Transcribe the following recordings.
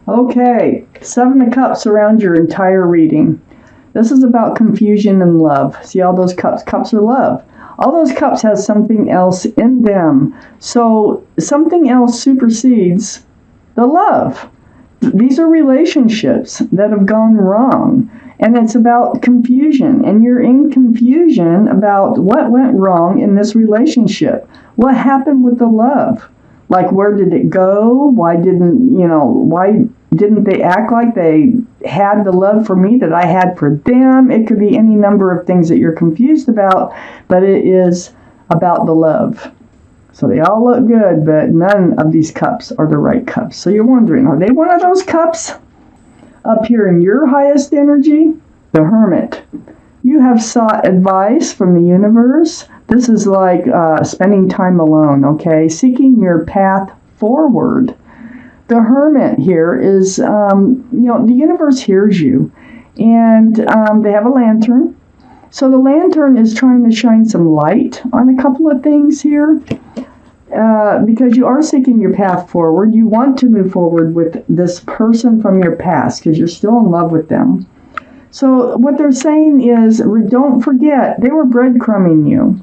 Okay, Seven of Cups around your entire reading. This is about confusion and love. See all those cups? Cups are love. All those cups has something else in them. So something else supersedes the love. These are relationships that have gone wrong. And it's about confusion. And you're in confusion about what went wrong in this relationship. What happened with the love? Like, where did it go? Why didn't they act like they had the love for me that I had for them? It could be any number of things that you're confused about, but it is about the love. So they all look good, but none of these cups are the right cups. So you're wondering, are they one of those cups? Up here in your highest energy, the Hermit. You have sought advice from the universe. This is like spending time alone, okay? Seeking your path forward. The Hermit here is, the universe hears you. And they have a lantern. So the lantern is trying to shine some light on a couple of things here. Because you are seeking your path forward. You want to move forward with this person from your past because you're still in love with them. So what they're saying is, don't forget, they were breadcrumbing you.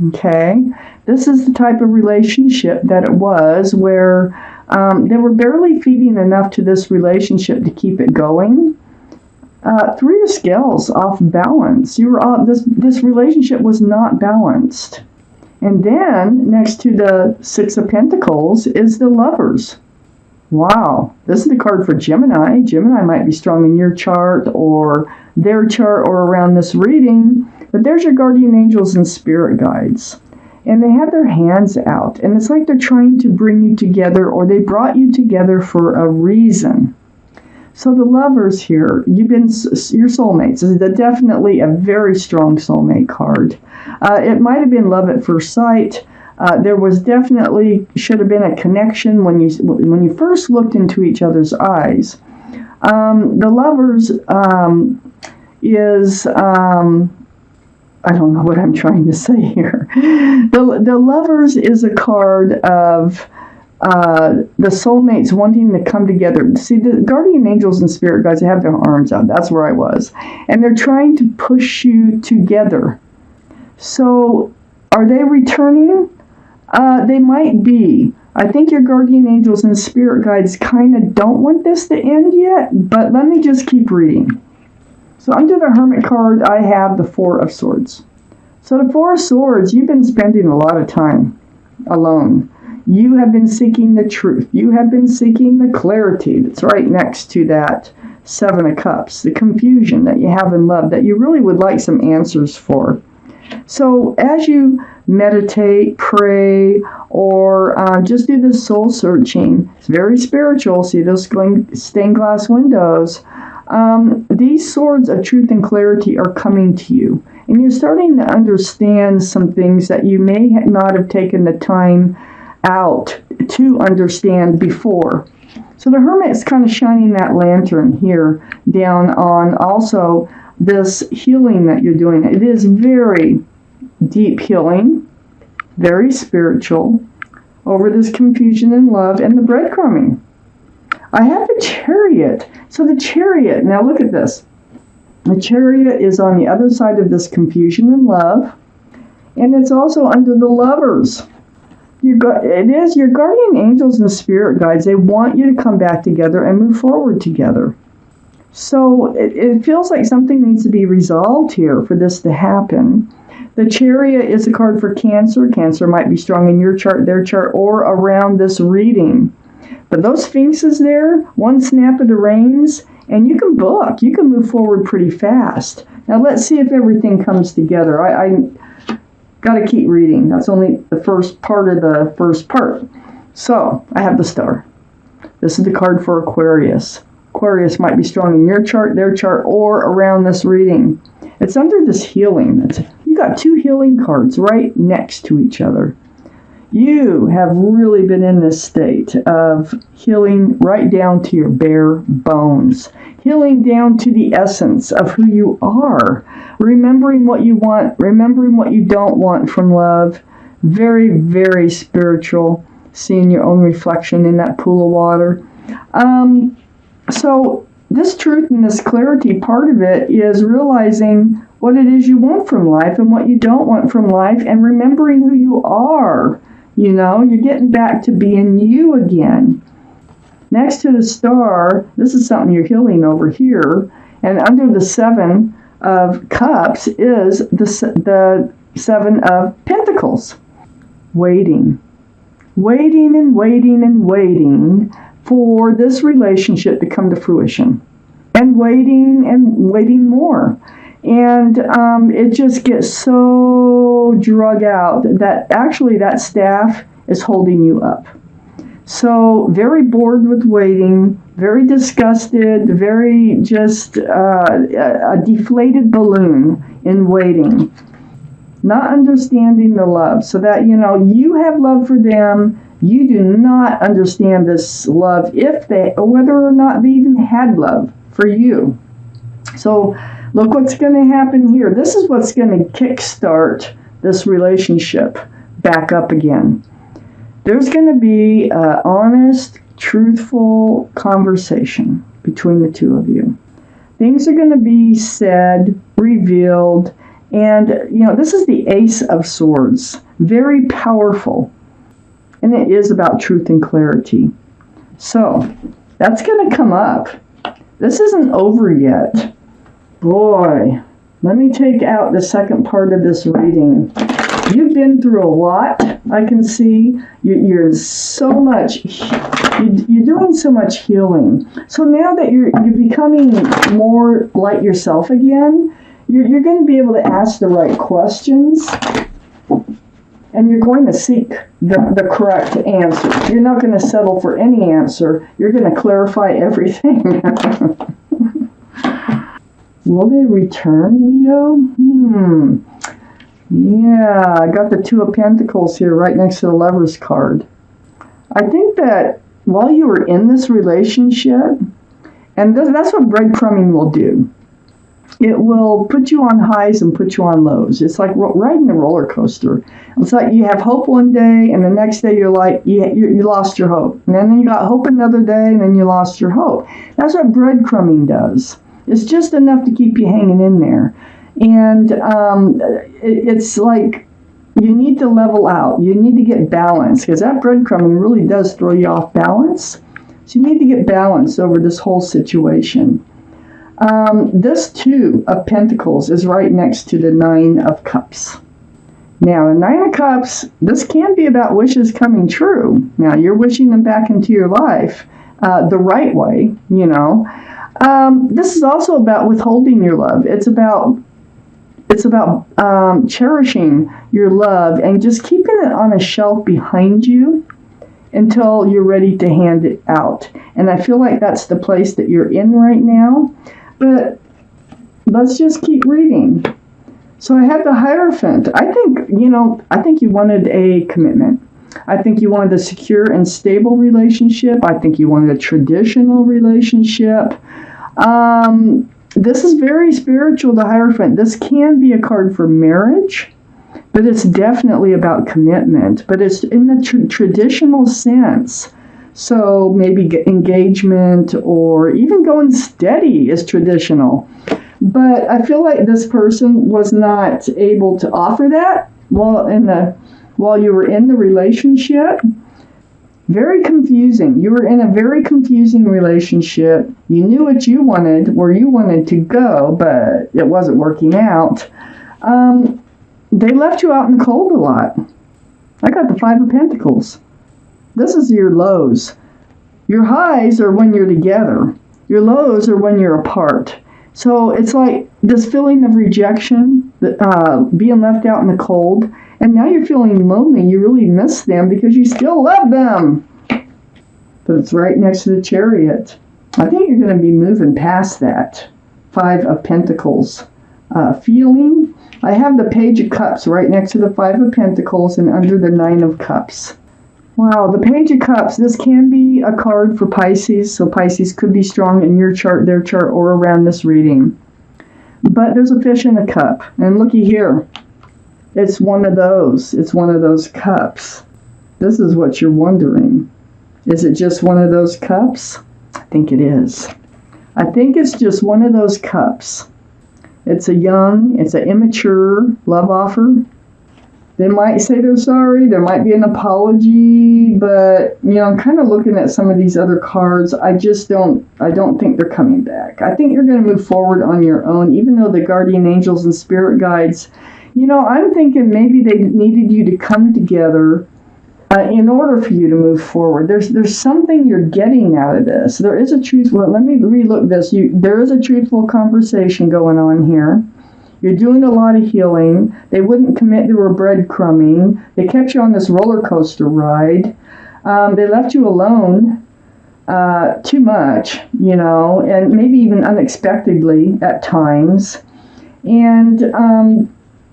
Okay? This is the type of relationship that it was where they were barely feeding enough to this relationship to keep it going. Three of Scales off balance. This relationship was not balanced. And then, next to the Six of Pentacles is the Lovers. Wow, this is the card for Gemini. Gemini might be strong in your chart or their chart or around this reading. But there's your guardian angels and spirit guides. And they have their hands out. And it's like they're trying to bring you together, or they brought you together for a reason. So the Lovers here, your soulmates. This is definitely a very strong soulmate card. It might have been love at first sight. There was definitely should have been a connection when you first looked into each other's eyes. The Lovers is I don't know what I'm trying to say here. The Lovers is a card of the soulmates wanting to come together. See, the guardian angels and spirit guides, they have their arms out. That's where I was. And they're trying to push you together. So, are they returning? They might be. I think your guardian angels and spirit guides kind of don't want this to end yet, but let me just keep reading. So under the Hermit card, I have the Four of Swords. So the Four of Swords, you've been spending a lot of time alone. You have been seeking the truth. You have been seeking the clarity that's right next to that Seven of Cups, the confusion that you have in love that you really would like some answers for. So as you meditate, pray, or just do this soul searching, it's very spiritual. See those stained glass windows? These swords of truth and clarity are coming to you. And you're starting to understand some things that you may not have taken the time out to understand before. So the Hermit is kind of shining that lantern here down on also this healing that you're doing. It is very deep healing, very spiritual, over this confusion and love and the breadcrumbing. I have the Chariot. So the Chariot, now look at this. The Chariot is on the other side of this confusion and love, and it's also under the Lovers. It is your guardian angels and spirit guides. They want you to come back together and move forward together. So it feels like something needs to be resolved here for this to happen. The Chariot is a card for Cancer. Cancer might be strong in your chart, their chart, or around this reading. But those Sphinxes there, one snap of the reins, and you can book. You can move forward pretty fast. Now let's see if everything comes together. I got to keep reading. That's only the first part of the first part. So I have the Star. This is the card for Aquarius. Aquarius might be strong in your chart, their chart, or around this reading. It's under this healing. You got two healing cards right next to each other. You have really been in this state of healing right down to your bare bones. Healing down to the essence of who you are. Remembering what you want, remembering what you don't want from love. Very, very spiritual. Seeing your own reflection in that pool of water. So this truth and this clarity, part of it is realizing what it is you want from life and what you don't want from life, and remembering who you are. You're getting back to being you again. Next to the star, this is something you're healing over here, and under the 7 of Cups is the 7 of Pentacles. Waiting and waiting and waiting for this relationship to come to fruition, and waiting more. And it just gets so drug out that actually that staff is holding you up. So very bored with waiting, very disgusted, very just a deflated balloon in waiting. Not understanding the love, so that, you have love for them. You do not understand this love whether or not they even had love for you. So look what's going to happen here. This is what's going to kickstart this relationship back up again. There's going to be an honest, truthful conversation between the two of you. Things are going to be said, revealed, and, this is the Ace of Swords. Very powerful. And it is about truth and clarity. So, that's going to come up. This isn't over yet. Boy, let me take out the second part of this reading. You've been through a lot, I can see. You're doing so much healing. So now that you're becoming more like yourself again, you're going to be able to ask the right questions, and you're going to seek the correct answer. You're not going to settle for any answer. You're going to clarify everything. Will they return, Leo? Yeah, I got the 2 of Pentacles here right next to the Lover's card. I think that while you were in this relationship, and that's what breadcrumbing will do. It will put you on highs and put you on lows. It's like riding a roller coaster. It's like you have hope one day, and the next day you're like, you lost your hope. And then you got hope another day, and then you lost your hope. That's what breadcrumbing does. It's just enough to keep you hanging in there. And it's like you need to level out. You need to get balance, because that breadcrumbing really does throw you off balance. So you need to get balance over this whole situation. This 2 of Pentacles is right next to the 9 of Cups. Now, the 9 of Cups, this can be about wishes coming true. Now, you're wishing them back into your life the right way, This is also about withholding your love. It's about cherishing your love and just keeping it on a shelf behind you until you're ready to hand it out. And I feel like that's the place that you're in right now. But let's just keep reading. So I have the Hierophant. I think you wanted a commitment. I think you wanted a secure and stable relationship. I think you wanted a traditional relationship. This is very spiritual, the Hierophant. This can be a card for marriage, but it's definitely about commitment. But it's in the traditional sense. So maybe engagement or even going steady is traditional. But I feel like this person was not able to offer that while you were in the relationship. Very confusing. You were in a very confusing relationship. You knew what you wanted, where you wanted to go, but it wasn't working out. They left you out in the cold a lot. I got the 5 of Pentacles. This is your lows. Your highs are when you're together. Your lows are when you're apart. So it's like this feeling of rejection, being left out in the cold, and now you're feeling lonely. You really miss them because you still love them. But it's right next to the Chariot. I think you're going to be moving past that 5 of Pentacles feeling. I have the Page of Cups right next to the 5 of Pentacles and under the 9 of Cups. Wow, the Page of Cups, this can be a card for Pisces, so Pisces could be strong in your chart, their chart, or around this reading. But there's a fish in a cup, and looky here. It's one of those. It's one of those cups. This is what you're wondering. Is it just one of those cups? I think it is. I think it's just one of those cups. It's an immature love offer. They might say they're sorry. There might be an apology, but I'm kind of looking at some of these other cards. I don't think they're coming back. I think you're going to move forward on your own, even though the guardian angels and spirit guides, I'm thinking maybe they needed you to come together in order for you to move forward. There's something you're getting out of this. There is a truthful, let me relook this. There is a truthful conversation going on here. You're doing a lot of healing. They wouldn't commit to a breadcrumbing. They kept you on this roller coaster ride. They left you alone too much, and maybe even unexpectedly at times. And,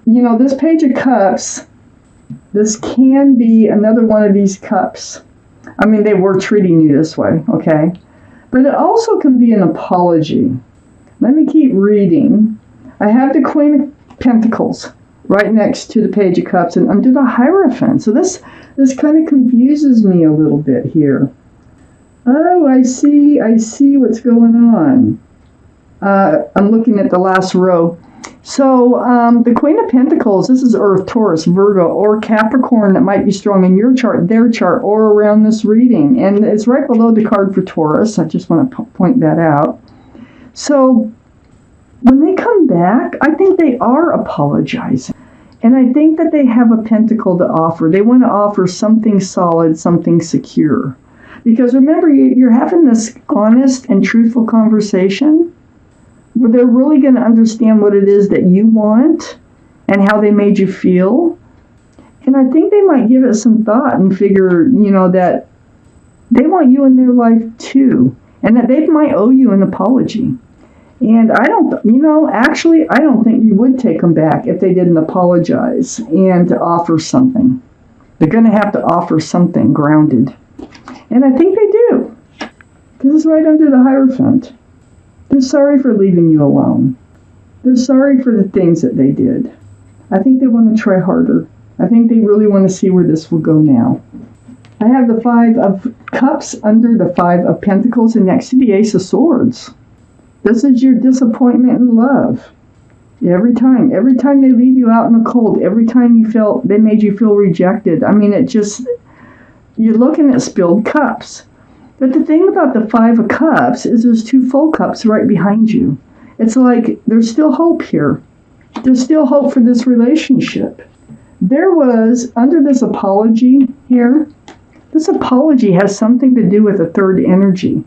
this Page of Cups, this can be another one of these cups. I mean, they were treating you this way, okay? But it also can be an apology. Let me keep reading. I have the Queen of Pentacles right next to the Page of Cups and under the Hierophant. So this kind of confuses me a little bit here. Oh, I see what's going on. I'm looking at the last row. So the Queen of Pentacles, this is Earth, Taurus, Virgo, or Capricorn that might be strong in your chart, their chart, or around this reading. And it's right below the card for Taurus. I just want to point that out. So when they come back, I think they are apologizing. And I think that they have a pentacle to offer. They want to offer something solid, something secure. Because remember, you're having this honest and truthful conversation where they're really going to understand what it is that you want and how they made you feel. And I think they might give it some thought and figure, that they want you in their life too. And that they might owe you an apology. And I don't think you would take them back if they didn't apologize and offer something. They're going to have to offer something grounded. And I think they do. Because it's right under the Hierophant. They're sorry for leaving you alone. They're sorry for the things that they did. I think they want to try harder. I think they really want to see where this will go now. I have the Five of Cups under the Five of Pentacles and next to the Ace of Swords. This is your disappointment in love. Every time they leave you out in the cold, every time they made you feel rejected. I mean, you're looking at spilled cups. But the thing about the Five of Cups is there's two full cups right behind you. It's like there's still hope here. There's still hope for this relationship. There was, under this apology here, this apology has something to do with a third energy.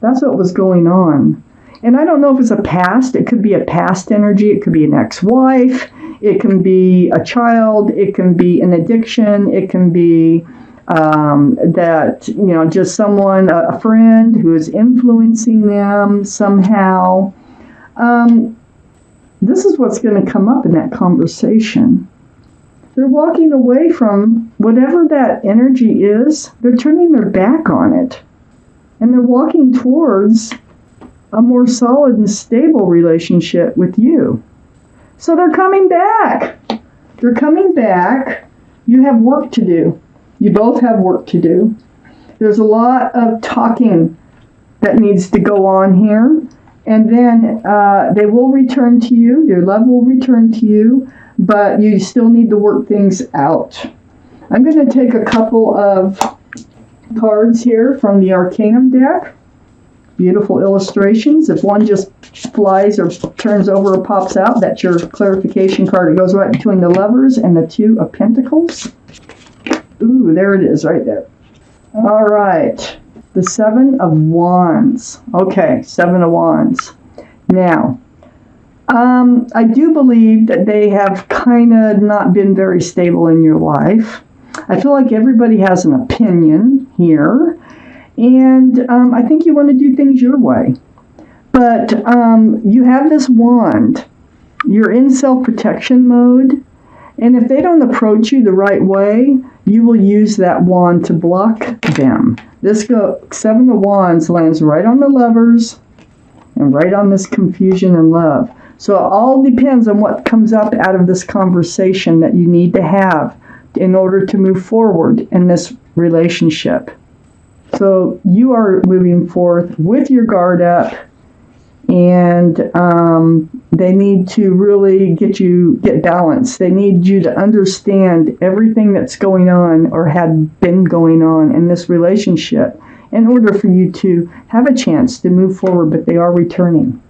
That's what was going on. And I don't know if it's a past. It could be a past energy. It could be an ex-wife. It can be a child. It can be an addiction. It can be just someone, a friend who is influencing them somehow. This is what's going to come up in that conversation. They're walking away from whatever that energy is. They're turning their back on it. And they're walking towards a more solid and stable relationship with you. So they're coming back. They're coming back. You have work to do. You both have work to do. There's a lot of talking that needs to go on here. And then they will return to you. Your love will return to you. But you still need to work things out. I'm going to take a couple of cards here from the Arcanum deck. Beautiful illustrations. If one just flies or turns over or pops out, that's your clarification card. It goes right between the Lovers and the Two of Pentacles. Ooh, there it is right there. All right. The Seven of Wands. Okay, Seven of Wands. Now, I do believe that they have kind of not been very stable in your life. I feel like everybody has an opinion here. And I think you want to do things your way. But you have this wand. You're in self-protection mode. And if they don't approach you the right way, you will use that wand to block them. This Seven of Wands lands right on the Lovers and right on this confusion and love. So it all depends on what comes up out of this conversation that you need to have in order to move forward in this relationship. So you are moving forth with your guard up, and they need to really get balance. They need you to understand everything that's going on or had been going on in this relationship in order for you to have a chance to move forward, but they are returning.